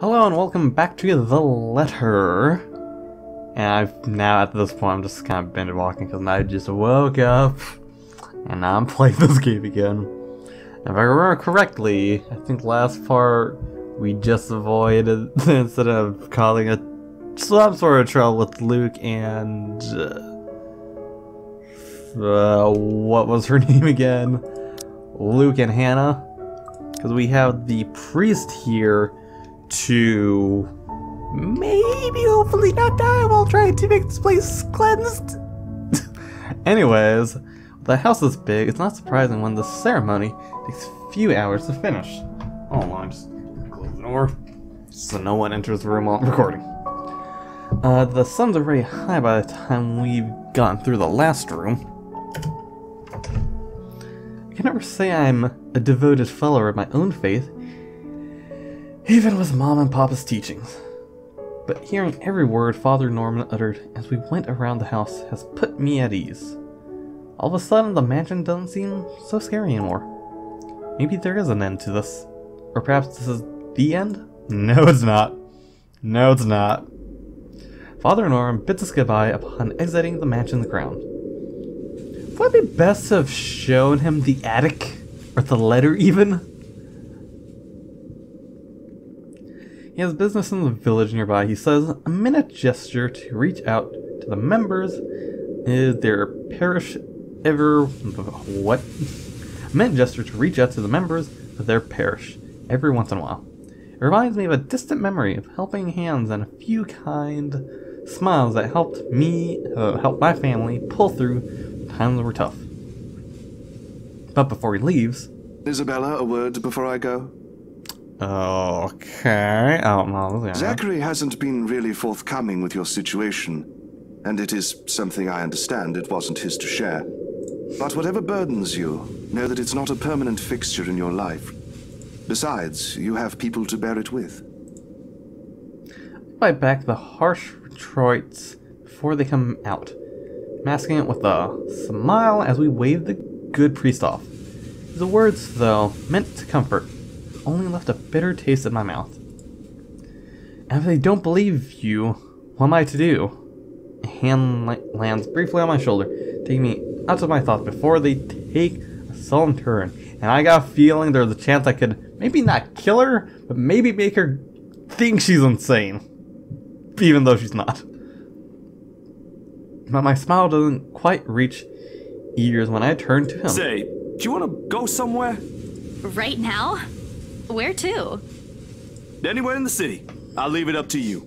Hello and welcome back to The Letter. And I've now at this point I'm just kind of binge walking because I just woke up and now I'm playing this game again. If I remember correctly, I think last part we just avoided the incident of causing some sort of trouble with Luke and what was her name again? Luke and Hannah. Because we have the priest here to maybe hopefully not die while trying to make this place cleansed. Anyways, the house is big. It's not surprising when the ceremony takes a few hours to finish. Hold on, just close the door so no one enters the room while I'm recording. The sun's already high by the time we've gone through the last room. I can never say I'm a devoted follower of my own faith, even with Mom and Papa's teachings. But hearing every word Father Norman uttered as we went around the house has put me at ease. All of a sudden, the mansion doesn't seem so scary anymore. Maybe there is an end to this. Or perhaps this is the end? No, it's not. No, it's not. Father Norman bids us goodbye upon exiting the mansion's ground. Would it be best to have shown him the attic? Or the letter, even? He has business in the village nearby. He says a minute gesture to reach out to the members is their parish ever... what? A minute gesture to reach out to the members of their parish every once in a while. It reminds me of a distant memory of helping hands and a few kind smiles that helped me, help my family pull through when times were tough. But before he leaves... Isabella, a word before I go? Okay, I don't know. Yeah. Zachary hasn't been really forthcoming with your situation, and it is something I understand it wasn't his to share. But whatever burdens you, know that it's not a permanent fixture in your life. Besides, you have people to bear it with. I bite back the harsh retorts before they come out, masking it with a smile as we wave the good priest off. The words, though, meant to comfort, only left a bitter taste in my mouth. And if they don't believe you, what am I to do? A hand lands briefly on my shoulder, taking me out of my thoughts before they take a sullen turn. And I got a feeling there's a chance I could maybe not kill her, but maybe make her think she's insane. Even though she's not. But my smile doesn't quite reach ears when I turn to him. Say, do you want to go somewhere? Right now? Where to? Anywhere in the city. I'll leave it up to you.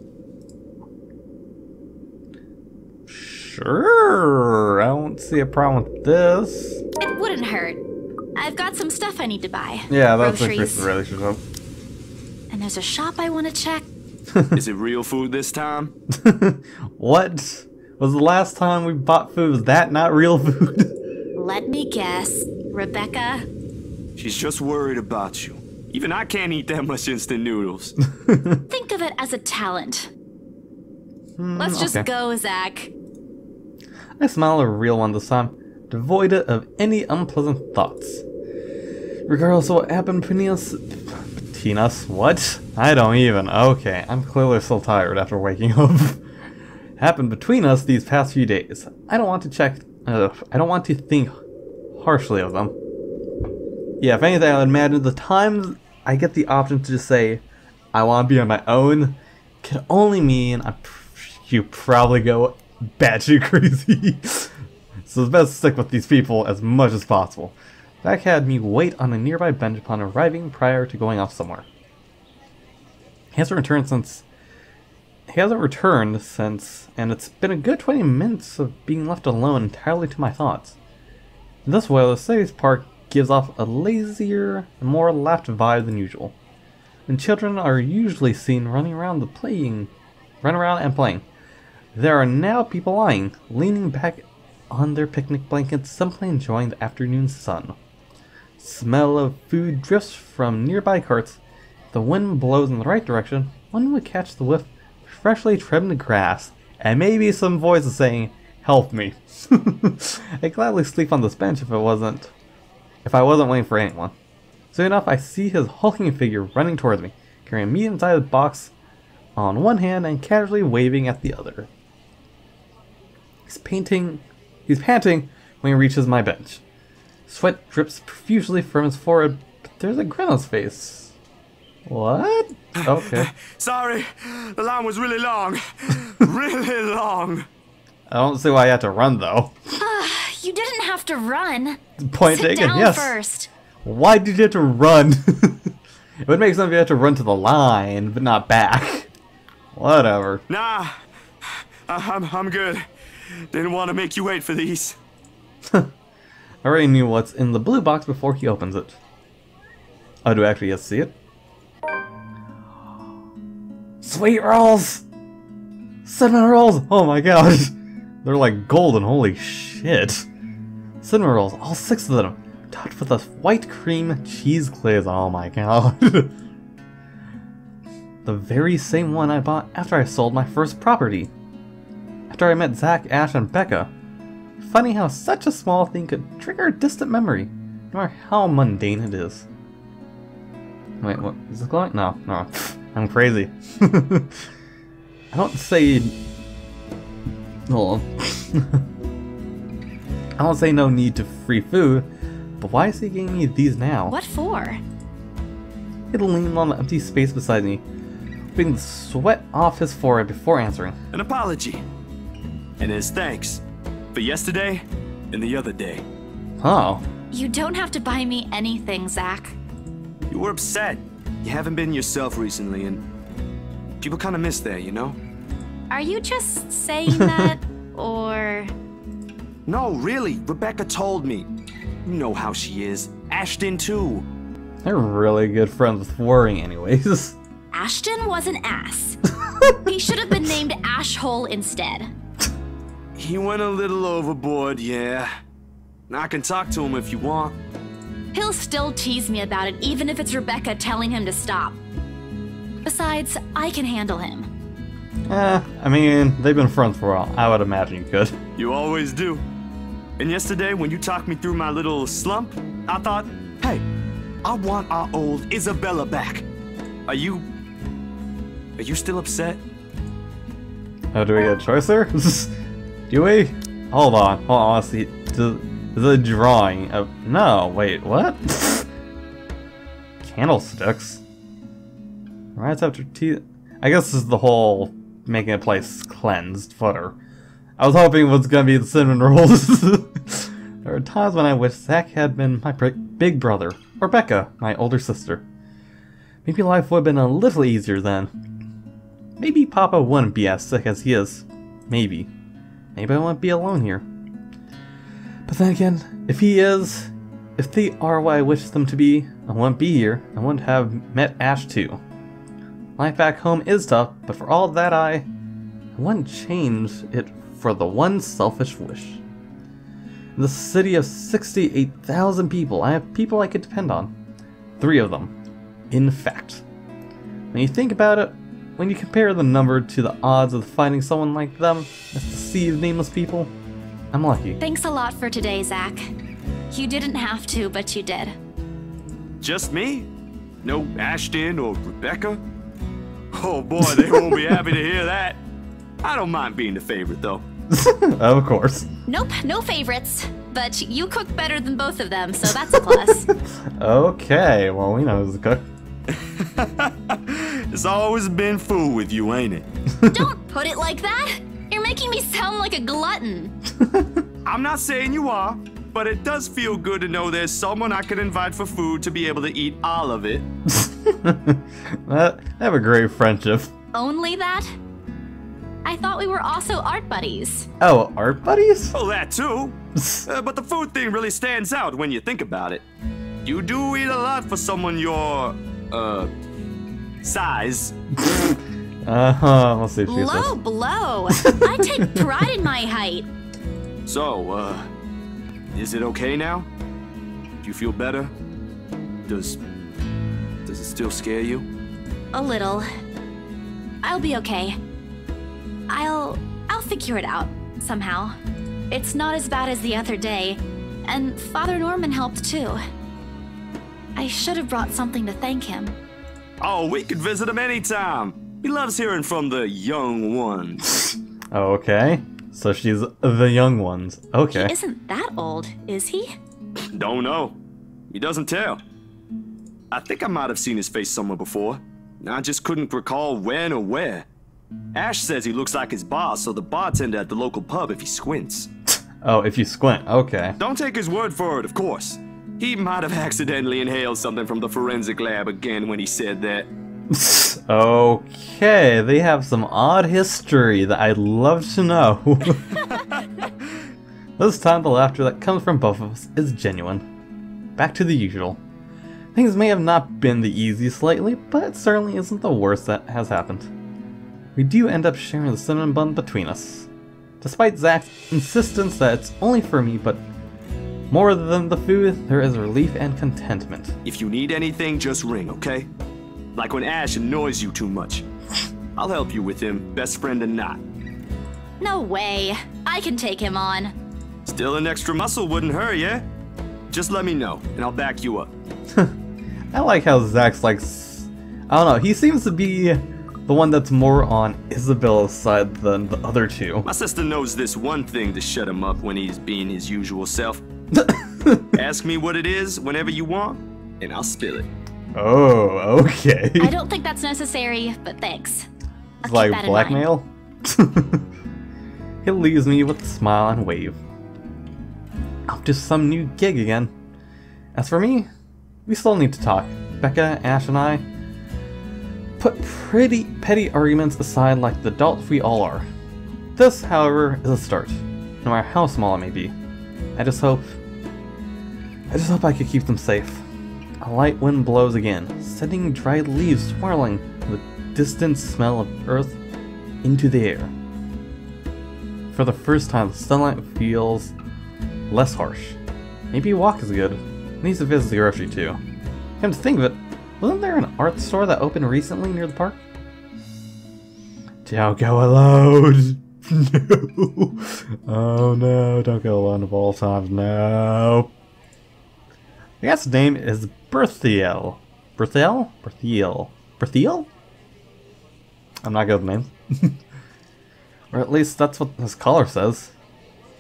Sure, I don't see a problem with this. It wouldn't hurt. I've got some stuff I need to buy. Yeah, that's a groceries. good relationship. And there's a shop I want to check. Is it real food this time? What? Was the last time we bought food? Was that not real food? Let me guess. Rebecca? She's just worried about you. Even I can't eat that much instant noodles. Think of it as a talent. Let's just go, Zach. I smile a real one this time, devoid of any unpleasant thoughts. Regardless of what happened between us, what? I don't even. Okay, I'm clearly still tired after waking up. Happened between us these past few days. I don't want to think harshly of them. Yeah, if anything, I would imagine the times I get the option to just say, I want to be on my own, can only mean you probably go batshit crazy. So it's best to stick with these people as much as possible. That had me wait on a nearby bench upon arriving prior to going off somewhere. He hasn't returned since, and it's been a good 20 minutes of being left alone entirely to my thoughts. In this way, the city's park gives off a lazier and more laughed vibe than usual. And children are usually seen running around and playing. There are now people lying, leaning back on their picnic blankets, simply enjoying the afternoon sun. Smell of food drifts from nearby carts. If the wind blows in the right direction, one would catch the whiff of freshly trimmed grass, and maybe some voices saying, "Help me." I'd gladly sleep on this bench if I wasn't waiting for anyone. Soon enough, I see his hulking figure running towards me, carrying a medium-sized box on one hand and casually waving at the other. He's panting when he reaches my bench. Sweat drips profusely from his forehead, but there's a grin on his face. What? Okay. Sorry, the line was really long. Really long. I don't see why you had to run, though. You didn't have to run. Point Sit taken, down yes. first. Why did you have to run? It would make sense if you had to run to the line, but not back. Whatever. Nah, I'm good. Didn't want to make you wait for these. I already knew what's in the blue box before he opens it. Oh, do I actually get to see it? Sweet rolls! Cinnamon rolls! Oh my gosh! They're like golden, holy shit. Cinnamon rolls, all 6 of them, topped with a white cream cheese glaze, oh my god. The very same one I bought after I sold my first property. After I met Zach, Ash, and Becca. Funny how such a small thing could trigger a distant memory, no matter how mundane it is. Wait, what? Is this glowing? No, no. I'm crazy. I don't say... Hold on. I don't say no need to free food, but why is he giving me these now? What for? He leaned on the empty space beside me, wiping the sweat off his forehead before answering. An apology. And as thanks for yesterday and the other day. Oh. You don't have to buy me anything, Zach. You were upset. You haven't been yourself recently, and people kind of miss that, you know? Are you just saying that, or... No, really. Rebecca told me. You know how she is. Ashton, too. They're really good friends with worrying anyways. Ashton was an ass. He should have been named Ashhole instead. He went a little overboard, yeah. I can talk to him if you want. He'll still tease me about it, even if it's Rebecca telling him to stop. Besides, I can handle him. I mean, they've been friends for a while. I would imagine you could. You always do. And yesterday, when you talked me through my little slump, I thought, hey, I want our old Isabella back. Are you still upset? Oh, do we get a choice there? Do we? Hold on, let's see. The drawing of... No, wait, what? Candlesticks? Right after tea... I guess this is the whole making a place cleansed footer. I was hoping it was gonna be the cinnamon rolls. There are times when I wish Zach had been my big brother, or Becca, my older sister. Maybe life would have been a little easier then. Maybe Papa wouldn't be as sick as he is. Maybe. Maybe I wouldn't be alone here. But then again, if they are what I wish them to be, I wouldn't be here. I wouldn't have met Ash too. Life back home is tough, but for all that I wouldn't change it for the one selfish wish. In the city of 68,000 people, I have people I could depend on. 3 of them. In fact. When you think about it, when you compare the number to the odds of finding someone like them, that's the sea of nameless people, I'm lucky. Thanks a lot for today, Zach. You didn't have to, but you did. Just me? No Ashton or Rebecca? Oh boy, they won't be happy to hear that. I don't mind being the favorite, though. Of course. Nope, no favorites. But you cook better than both of them, so that's a plus. Okay, well, we know who's the cook. It's always been food with you, ain't it? Don't put it like that! You're making me sound like a glutton. I'm not saying you are, but it does feel good to know there's someone I can invite for food to be able to eat all of it. They have a great friendship. Only that? I thought we were also art buddies. Oh, art buddies? Oh, that too. But the food thing really stands out when you think about it. You do eat a lot for someone your, size. Let's see if she Low blow. I take pride in my height. So, is it okay now? Do you feel better? Does it still scare you? A little. I'll be okay. I'll figure it out, somehow. It's not as bad as the other day, and Father Norman helped too. I should have brought something to thank him. Oh, we could visit him anytime. He loves hearing from the young ones. Okay. So she's the young ones. Okay. He isn't that old, is he? Don't know. He doesn't tell. I think I might have seen his face somewhere before. I just couldn't recall when or where. Ash says he looks like his boss, or the bartender at the local pub if he squints. Oh, if you squint. Okay. Don't take his word for it, of course. He might have accidentally inhaled something from the forensic lab again when he said that. Okay, they have some odd history that I'd love to know. This time the laughter that comes from both of us is genuine. Back to the usual. Things may have not been the easiest lately, but it certainly isn't the worst that has happened. We do end up sharing the cinnamon bun between us. Despite Zach's insistence that it's only for me, but more than the food, there is relief and contentment. If you need anything, just ring, okay? Like when Ash annoys you too much. I'll help you with him, best friend or not. No way. I can take him on. Still an extra muscle wouldn't hurt, yeah? Just let me know, and I'll back you up. I like how Zach's like... I don't know, he seems to be the one that's more on Isabella's side than the other two. My sister knows this one thing to shut him up when he's being his usual self. Ask me what it is whenever you want, and I'll spill it. Oh, okay. I don't think that's necessary, but thanks. It's like blackmail? He leaves me with a smile and wave. Up to some new gig again. As for me, we still need to talk. Becca, Ash, and I put pretty petty arguments aside like the adults we all are. This, however, is a start, no matter how small it may be. I just hope I could keep them safe. A light wind blows again, sending dried leaves swirling with a distant smell of earth into the air. For the first time, the sunlight feels less harsh. Maybe a walk is good. Needs to visit the grocery too. Come to think of it, wasn't there an art store that opened recently near the park? Don't go alone! No! Oh no, don't go alone of all times, no! I guess his name is Berthiel. Berthiel? Berthiel. Berthiel? I'm not good with names. Or at least that's what his collar says.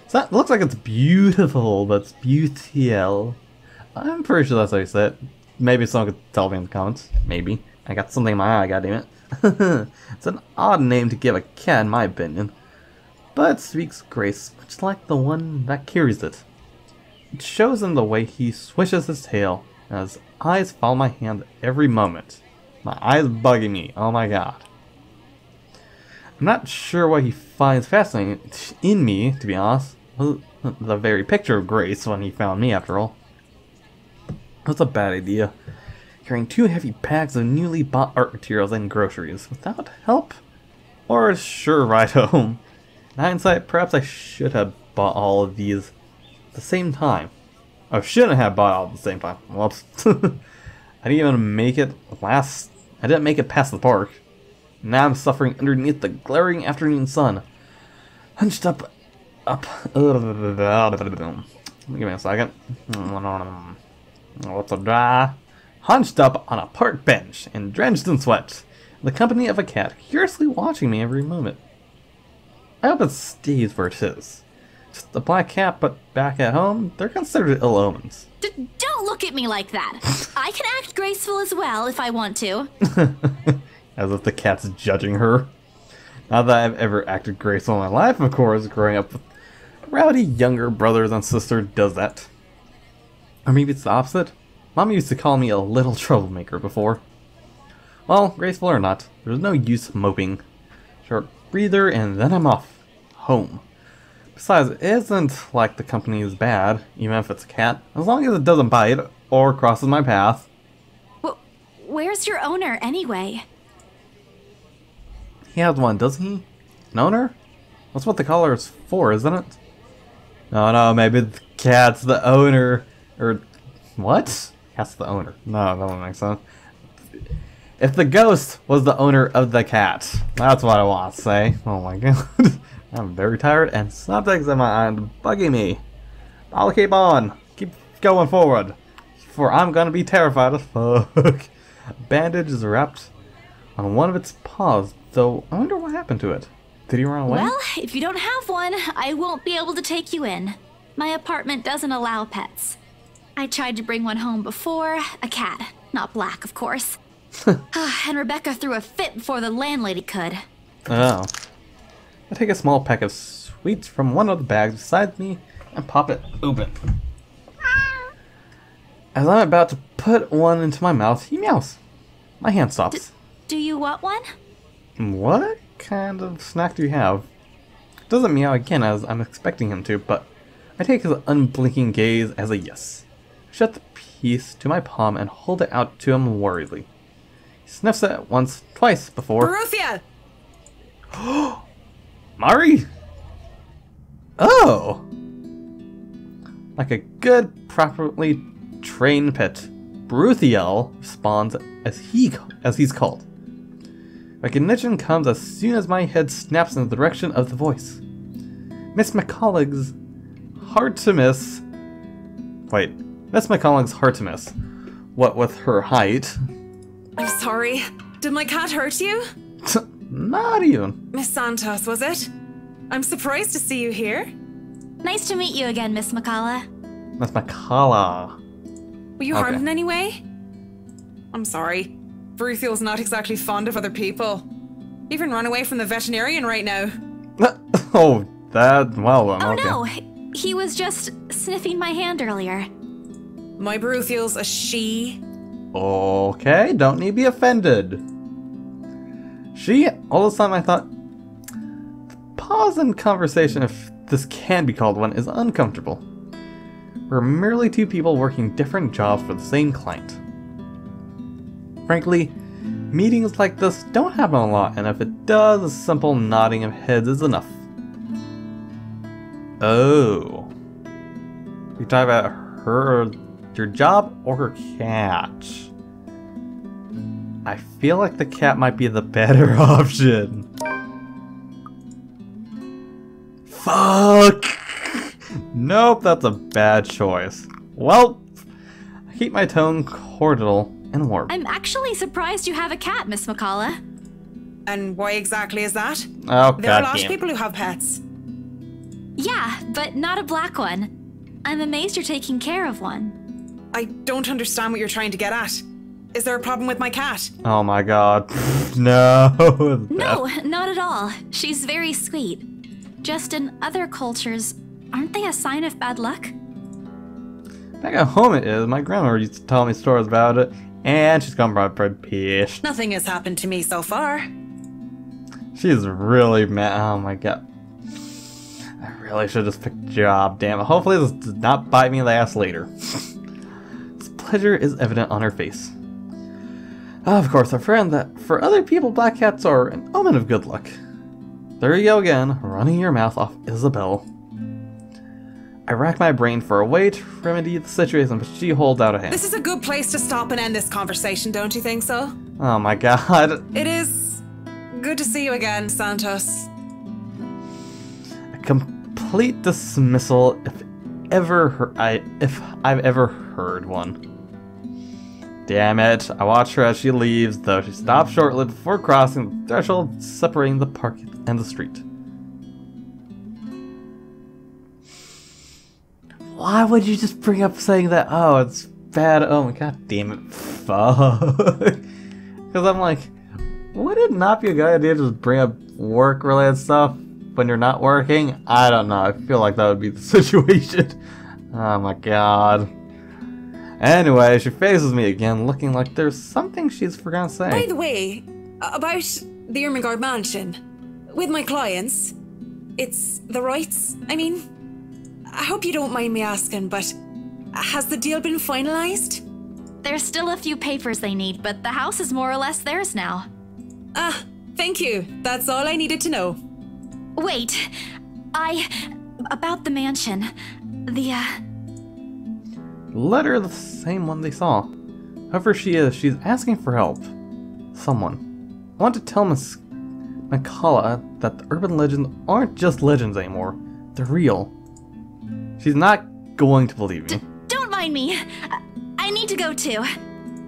So that looks like it's beautiful, but it's Beautiel. I'm pretty sure that's how you say it. Maybe someone could tell me in the comments. Maybe. I got something in my eye, goddammit. It's an odd name to give a cat in my opinion. But it speaks grace, much like the one that carries it. It shows in the way he swishes his tail, and his eyes follow my hand every moment. My eyes bugging me, oh my god. I'm not sure what he finds fascinating in me, to be honest. The very picture of grace when he found me, after all. That's a bad idea. Carrying 2 heavy packs of newly bought art materials and groceries without help or a sure ride home. In hindsight, perhaps I should have bought all of these at the same time. I shouldn't have bought all at the same time. Whoops. I didn't even make it past the park. Now I'm suffering underneath the glaring afternoon sun. Hunched up. Give me a second. What's a dry? Hunched up on a park bench and drenched in sweat. The company of a cat curiously watching me every moment. I hope it stays where it is. Just a black cat, but back at home, they're considered ill omens. Don't look at me like that. I can act graceful as well if I want to. As if the cat's judging her. Not that I've ever acted graceful in my life, of course. Growing up with rowdy younger brothers and sister does that. Or maybe it's the opposite. Mom used to call me a little troublemaker before. Well, graceful or not, there's no use moping. Short breather and then I'm off. Home. Besides, it isn't like the company is bad, even if it's a cat, as long as it doesn't bite or crosses my path. Where's your owner, anyway? He has one, doesn't he? An owner? That's what the collar is for, isn't it? No, maybe the cat's the owner. Or, what? Cat's the owner. No, that wouldn't make sense. If the ghost was the owner of the cat, that's what I want to say. Oh my god. I'm very tired and something's in my eye bugging me. I'll keep on. Keep going forward. For I'm gonna be terrified as fuck. A bandage is wrapped on one of its paws, though I wonder what happened to it. Did he run away? Well, if you don't have one, I won't be able to take you in. My apartment doesn't allow pets. I tried to bring one home before, a cat. Not black, of course. And Rebecca threw a fit before the landlady could. Oh. I take a small pack of sweets from one of the bags beside me and pop it open. As I'm about to put one into my mouth, he meows. My hand stops. Do you want one? What kind of snack do you have? Doesn't meow again as I'm expecting him to, but I take his unblinking gaze as a yes. Shut the piece to my palm and hold it out to him worriedly. He sniffs it once, twice before. Borussia! Mari! Oh! Like a good, properly trained pet, Bruthiel responds as he's called. Recognition comes as soon as my head snaps in the direction of the voice. Miss McCullough's hard to miss. Wait, Miss McCullough's hard to miss. What with her height? I'm sorry. Did my cat hurt you? Not even. Miss Santos, was it? I'm surprised to see you here. Nice to meet you again, Miss McCullough. Miss McCullough. Were you harmed in any way? I'm sorry. Bruthiel's not exactly fond of other people. Even run away from the veterinarian right now. Oh, that, well then, Oh okay. no, he was just sniffing my hand earlier. My Bruthiel's a she. Okay, don't need to be offended. She, all of a sudden I thought, the pause in conversation, if this can be called one, is uncomfortable. We're merely two people working different jobs for the same client. Frankly, meetings like this don't happen a lot, and if it does, a simple nodding of heads is enough. Oh. You talk about her, your job, or her cat? I feel like the cat might be the better option. Fuck! Nope, that's a bad choice. Well, I keep my tone cordial and warm. I'm actually surprised you have a cat, Miss McCullough. And why exactly is that? Oh, There are a lot of goddamn. people who have pets. Yeah, but not a black one. I'm amazed you're taking care of one. I don't understand what you're trying to get at. Is there a problem with my cat? Oh my god. No. No, not at all. She's very sweet. Just in other cultures, aren't they a sign of bad luck? Back at home it is. My grandma used to tell me stories about it, and she's gone pretty pissed. Nothing has happened to me so far. She's really mad. Oh my god. I really should just pick a job, damn it. Hopefully this does not bite me in the ass later. This pleasure is evident on her face. Of course, our friend that for other people black cats are an omen of good luck. There you go again, running your mouth off Isabel. I rack my brain for a way to remedy the situation, but she holds out a hand. This is a good place to stop and end this conversation, don't you think so? Oh my god. It is good to see you again, Santos. A complete dismissal if I've ever heard one. Damn it, I watch her as she leaves, though she stops shortly before crossing the threshold separating the park and the street. Why would you just bring up saying that, oh, it's bad, oh my god damn it, fuck. Because I'm like, would it not be a good idea to just bring up work-related stuff when you're not working? I don't know, I feel like that would be the situation. Oh my god. Anyway, she faces me again, looking like there's something she's forgotten to say. By the way, about the Ermengarde Mansion, with my clients, it's the rights, I mean, I hope you don't mind me asking, but has the deal been finalized? There's still a few papers they need, but the house is more or less theirs now. Ah, thank you. That's all I needed to know. Wait, about the mansion. Letter the same one they saw. However she's asking for help. Someone. I want to tell Miss McCullough that the urban legends aren't just legends anymore. They're real. She's not going to believe me. Don't mind me. I need to go too.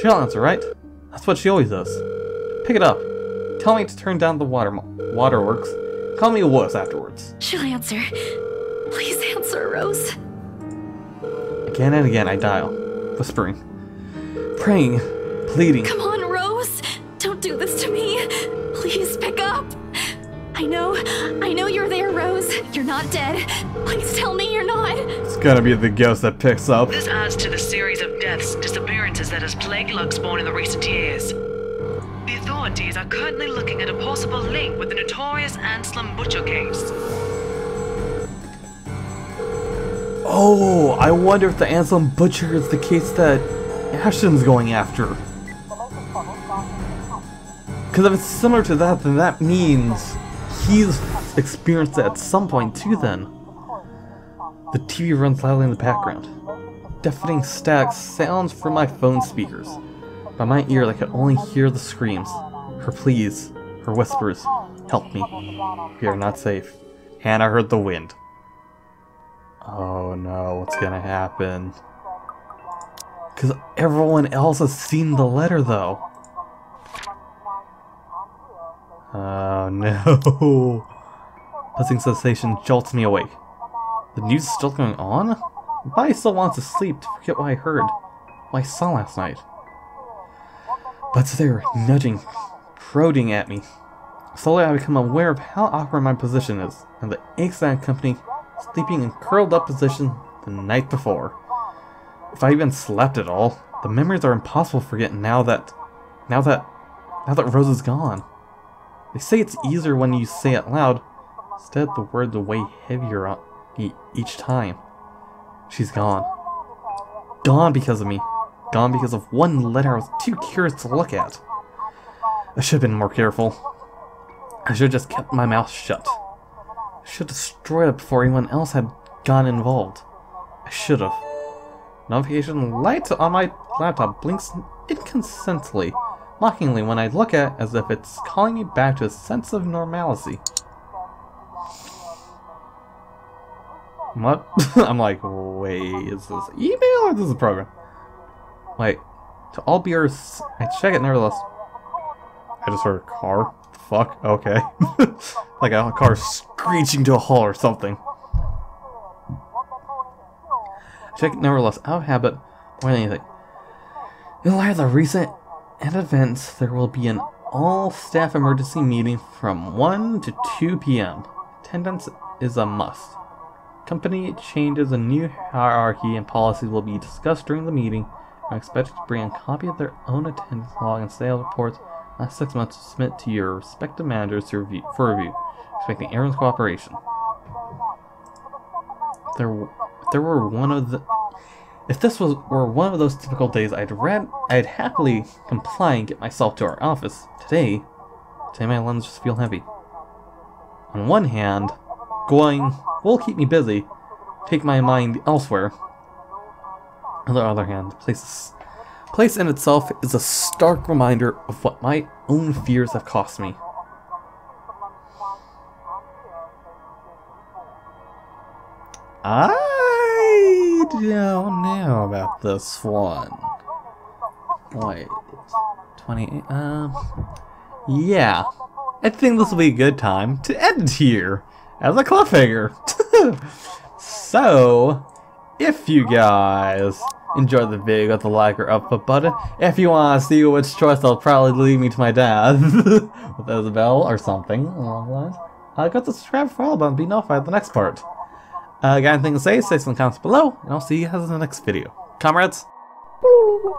She'll answer, right? That's what she always does. Pick it up. Tell me to turn down the waterworks. Call me a wuss afterwards. She'll answer. Please answer, Rose. Again and again I dial, whispering, praying, pleading. Come on, Rose. Don't do this to me. Please pick up. I know you're there, Rose. You're not dead. Please tell me you're not. It's gonna be the ghost that picks up. This adds to the series of deaths and disappearances that has plagued Luxborn in the recent years. The authorities are currently looking at a possible link with the notorious Anselm Butcher case. Oh, I wonder if the Anselm Butcher is the case that Ashton's going after. Because if it's similar to that, then that means he's experienced it at some point too then. The TV runs loudly in the background. Deafening static sounds from my phone speakers. By my ear I could only hear the screams, her pleas, her whispers. Help me. We are not safe. And I heard the wind. Oh no, what's gonna happen? Because everyone else has seen the letter though. Oh no. Buzzing sensation jolts me awake. The news is still going on? My body still wants to sleep to forget what I heard, what I saw last night. But it's there, nudging, prodding at me. Slowly I become aware of how awkward my position is, and the aches that accompany sleeping in curled up position the night before. If I even slept at all, the memories are impossible to forget now that Rose is gone. They say it's easier when you say it loud. Instead, the words weigh heavier on me each time. She's gone. Gone because of me. Gone because of one letter I was too curious to look at. I should have been more careful. I should have just kept my mouth shut. I should have destroyed it before anyone else had gotten involved. I should have. Notification light on my laptop blinks inconsistently, mockingly when I look at it as if it's calling me back to a sense of normalcy. What? I'm like, wait, is this email or is this a program? Wait, to all viewers, I check it nevertheless. I just heard a car. Fuck, okay. Like a car screeching to a halt or something. Check it nevertheless, out of habit, more than anything. In light of the recent events, there will be an all-staff emergency meeting from 1 to 2 p.m. Attendance is a must. Company changes and new hierarchy and policies will be discussed during the meeting. I'm expected to bring a copy of their own attendance log and sales reports last 6 months to submit to your respective managers for review, expecting everyone's cooperation. If this were one of those typical days, I'd happily comply and get myself to our office. Today my lungs just feel heavy. On one hand, going will keep me busy, take my mind elsewhere. On the other hand, the place in itself is a stark reminder of what my own fears have cost me. I don't know about this one. Wait, 28, yeah. I think this will be a good time to end here as a cliffhanger. So, if you guys enjoyed the video, hit the like or upvote button. If you want to see which choice, I'll probably lead me to my dad with Isabel or something along the lines. Go to the subscribe for all button, be notified of the next part. Got anything to say some in the comments below, and I'll see you guys in the next video. Comrades! Ooh.